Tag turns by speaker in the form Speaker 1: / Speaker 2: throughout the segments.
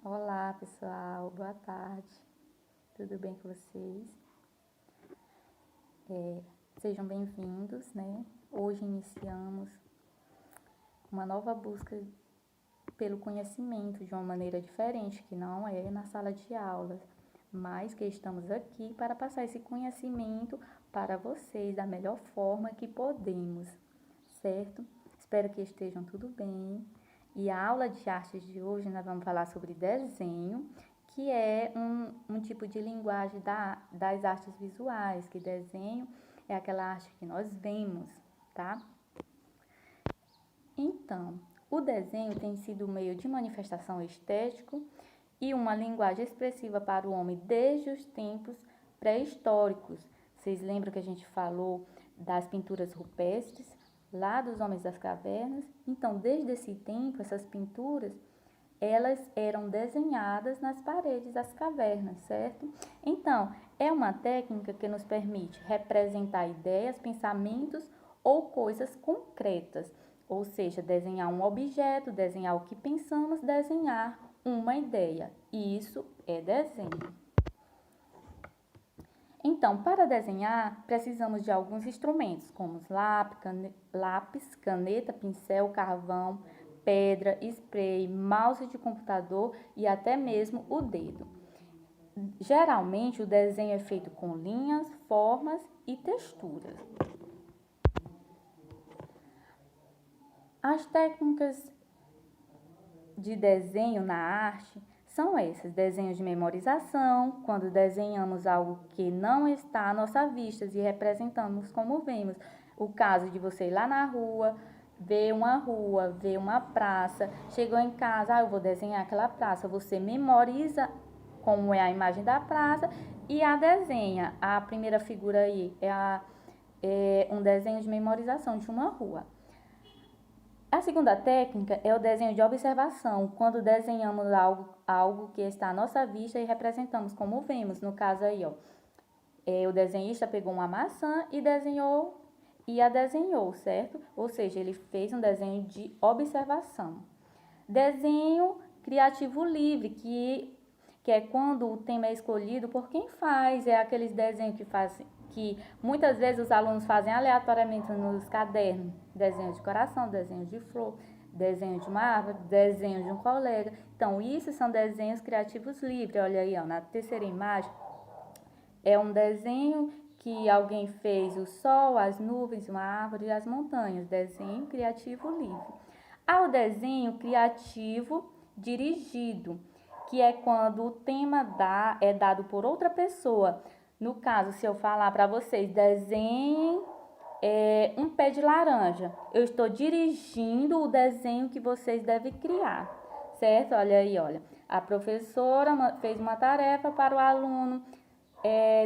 Speaker 1: Olá, pessoal, boa tarde. Tudo bem com vocês? Sejam bem-vindos, né? Hoje iniciamos uma nova busca pelo conhecimento de uma maneira diferente, que não é na sala de aulas, mas que estamos aqui para passar esse conhecimento para vocês da melhor forma que podemos, certo? Espero que estejam tudo bem. E a aula de artes de hoje nós vamos falar sobre desenho, que é um tipo de linguagem das artes visuais, que desenho é aquela arte que nós vemos, tá? Então, o desenho tem sido um meio de manifestação estético e uma linguagem expressiva para o homem desde os tempos pré-históricos. Vocês lembram que a gente falou das pinturas rupestres, lá dos homens das cavernas? Então, desde esse tempo, essas pinturas, elas eram desenhadas nas paredes das cavernas, certo? Então, é uma técnica que nos permite representar ideias, pensamentos ou coisas concretas, ou seja, desenhar um objeto, desenhar o que pensamos, desenhar uma ideia. Isso é desenho. Então, para desenhar, precisamos de alguns instrumentos, como lápis, caneta, pincel, carvão, pedra, spray, mouse de computador e até mesmo o dedo. Geralmente, o desenho é feito com linhas, formas e texturas. As técnicas de desenho na arte são essas: desenho de memorização, quando desenhamos algo que não está à nossa vista e representamos como vemos. O caso de você ir lá na rua, ver uma praça, chegou em casa, eu vou desenhar aquela praça. Você memoriza como é a imagem da praça e a desenha. A primeira figura aí é um desenho de memorização de uma rua. A segunda técnica é o desenho de observação, quando desenhamos algo que está à nossa vista e representamos como vemos. No caso aí, o desenhista pegou uma maçã e a desenhou, certo? Ou seja, ele fez um desenho de observação. Desenho criativo livre, que é quando o tema é escolhido por quem faz, é aqueles desenhos que muitas vezes os alunos fazem aleatoriamente nos cadernos, desenho de coração, desenho de flor, desenho de uma árvore, desenho de um colega. Então, isso são desenhos criativos livres. Olha aí, na terceira imagem, é um desenho que alguém fez o sol, as nuvens, uma árvore e as montanhas. Desenho criativo livre. Há o desenho criativo dirigido, que é quando o tema é dado por outra pessoa. No caso, se eu falar para vocês, desenhem um pé de laranja, eu estou dirigindo o desenho que vocês devem criar, certo? Olha aí, olha. A professora fez uma tarefa para o aluno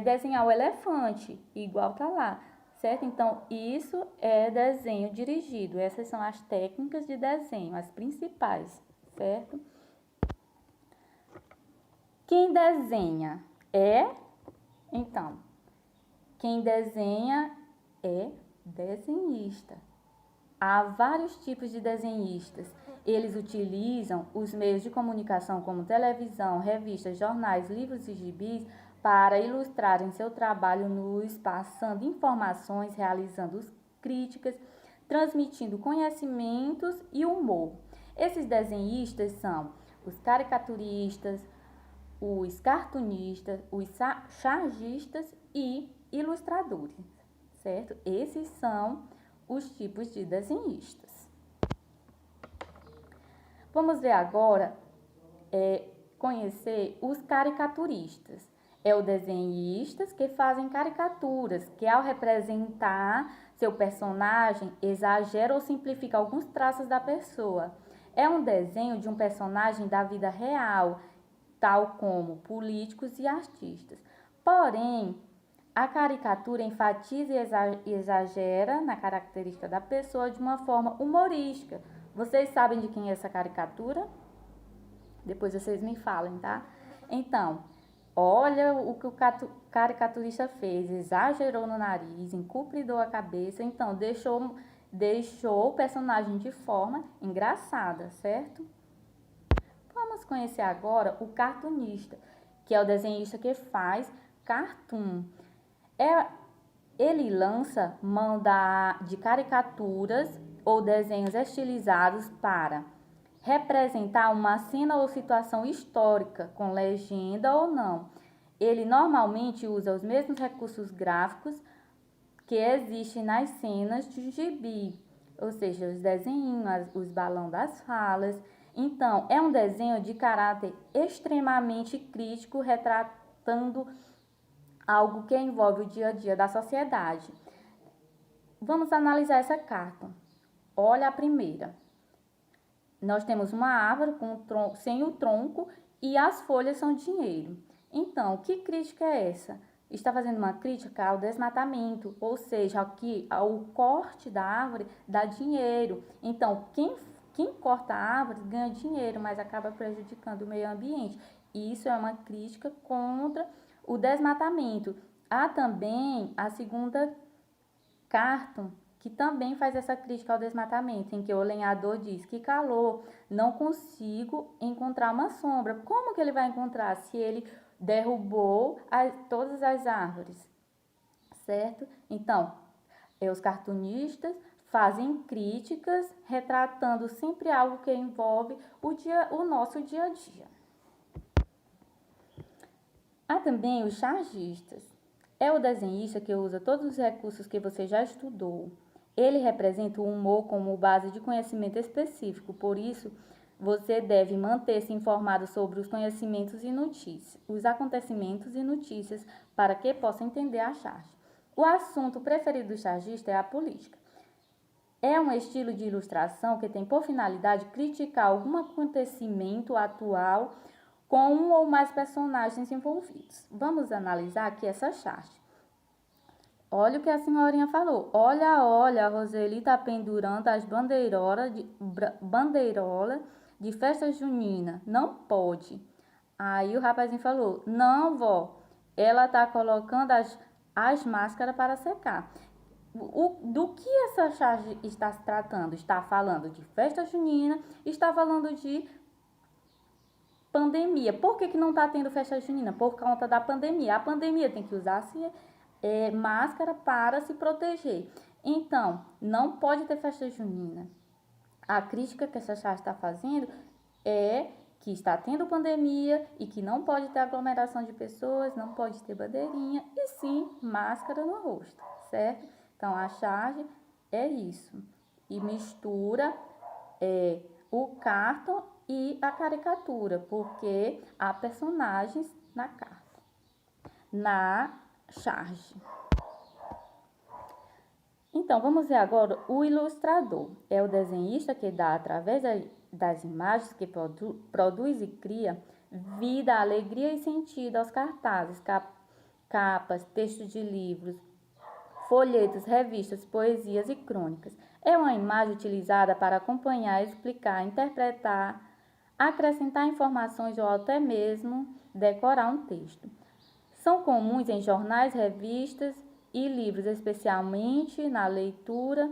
Speaker 1: desenhar o elefante, igual tá lá, certo? Então, isso é desenho dirigido. Essas são as técnicas de desenho, as principais, certo? Quem desenha então, quem desenha é desenhista. Há vários tipos de desenhistas. Eles utilizam os meios de comunicação como televisão, revistas, jornais, livros e gibis para ilustrarem seu trabalho passando informações, realizando críticas, transmitindo conhecimentos e humor. Esses desenhistas são os caricaturistas, os cartunistas, os chargistas e ilustradores, certo? Esses são os tipos de desenhistas. Vamos ver agora, conhecer os caricaturistas. É o desenhistas que fazem caricaturas, que ao representar seu personagem, exagera ou simplifica alguns traços da pessoa. É um desenho de um personagem da vida real, tal como políticos e artistas. Porém, a caricatura enfatiza e exagera na característica da pessoa de uma forma humorística. Vocês sabem de quem é essa caricatura? Depois vocês me falem, tá? Então, olha o que o caricaturista fez. Exagerou no nariz, encupridou a cabeça. Então, deixou o personagem de forma engraçada, certo? Vamos Vamos conhecer agora o cartunista, que é o desenhista que faz cartoon. Ele lança mão de caricaturas ou desenhos estilizados para representar uma cena ou situação histórica, com legenda ou não. Ele normalmente usa os mesmos recursos gráficos que existem nas cenas de gibi, ou seja, os desenhos, os balões das falas. Então, é um desenho de caráter extremamente crítico, retratando algo que envolve o dia a dia da sociedade. Vamos analisar essa carta. Olha a primeira. Nós temos uma árvore sem o tronco e as folhas são dinheiro. Então, que crítica é essa? Está fazendo uma crítica ao desmatamento, ou seja, ao corte da árvore dá dinheiro. Então, quem corta a árvore ganha dinheiro, mas acaba prejudicando o meio ambiente. Isso é uma crítica contra o desmatamento. Há também a segunda carta, que também faz essa crítica ao desmatamento, em que o lenhador diz: que calor, não consigo encontrar uma sombra. Como que ele vai encontrar se ele derrubou todas as árvores, certo? Então, os cartunistas fazem críticas retratando sempre algo que envolve o nosso dia a dia. Há também os chargistas. É o desenhista que usa todos os recursos que você já estudou. Ele representa o humor como base de conhecimento específico, por isso você deve manter-se informado sobre os conhecimentos e notícias, os acontecimentos e notícias, para que possa entender a charge. O assunto preferido do chargista é a política. É um estilo de ilustração que tem por finalidade criticar algum acontecimento atual com um ou mais personagens envolvidos. Vamos analisar aqui essa charge. Olha o que a senhorinha falou. Olha, olha, a Roseli está pendurando as bandeirolas de festa junina. Não pode. Aí o rapazinho falou: não, vó, ela está colocando as máscaras para secar. Do que essa charge está se tratando? Está falando de festa junina, está falando de pandemia. Por que não está tendo festa junina? Por conta da pandemia. A pandemia tem que usar máscara para se proteger. Então, não pode ter festa junina. A crítica que essa charge está fazendo é que está tendo pandemia e que não pode ter aglomeração de pessoas, não pode ter bandeirinha e sim máscara no rosto, certo? Então, a charge é isso. E mistura o cartão e a caricatura, porque há personagens na carta, na charge. Então, vamos ver agora o ilustrador. É o desenhista que dá, através das imagens que produz e cria, vida, alegria e sentido aos cartazes, capas, textos de livros, folhetos, revistas, poesias e crônicas. É uma imagem utilizada para acompanhar, explicar, interpretar, acrescentar informações ou até mesmo decorar um texto. São comuns em jornais, revistas e livros, especialmente na leitura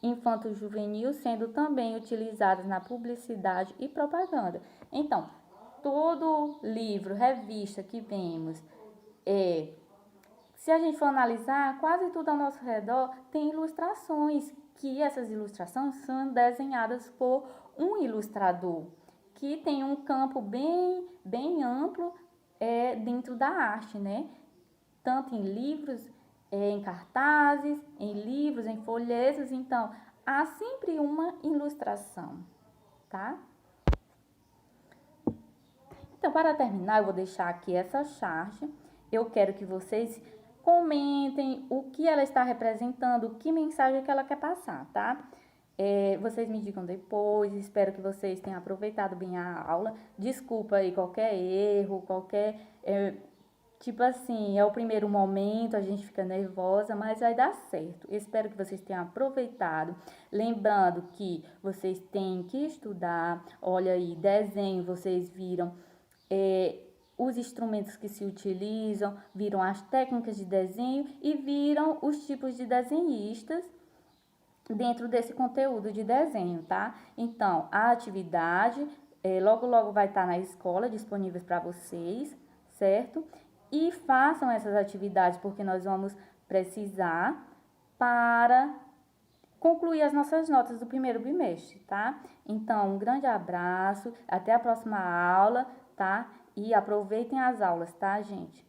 Speaker 1: infanto-juvenil, sendo também utilizadas na publicidade e propaganda. Então, todo livro, revista que vemos, se a gente for analisar, quase tudo ao nosso redor tem ilustrações, que essas ilustrações são desenhadas por um ilustrador, que tem um campo bem amplo dentro da arte, né? Tanto em livros, em cartazes, em livros, em folhetos. Então, há sempre uma ilustração, tá? Então, para terminar, eu vou deixar aqui essa charge. Eu quero que vocês comentem o que ela está representando, que mensagem que ela quer passar, tá? Vocês me digam depois, espero que vocês tenham aproveitado bem a aula. Desculpa aí qualquer erro, tipo assim, é o primeiro momento, a gente fica nervosa, mas vai dar certo. Espero que vocês tenham aproveitado. Lembrando que vocês têm que estudar. Olha aí, desenho, vocês viram os instrumentos que se utilizam, viram as técnicas de desenho e viram os tipos de desenhistas dentro desse conteúdo de desenho, tá? Então, a atividade logo, logo vai estar na escola disponíveis para vocês, certo? E façam essas atividades, porque nós vamos precisar para concluir as nossas notas do primeiro bimestre, tá? Então, um grande abraço, até a próxima aula, tá? E aproveitem as aulas, tá, gente?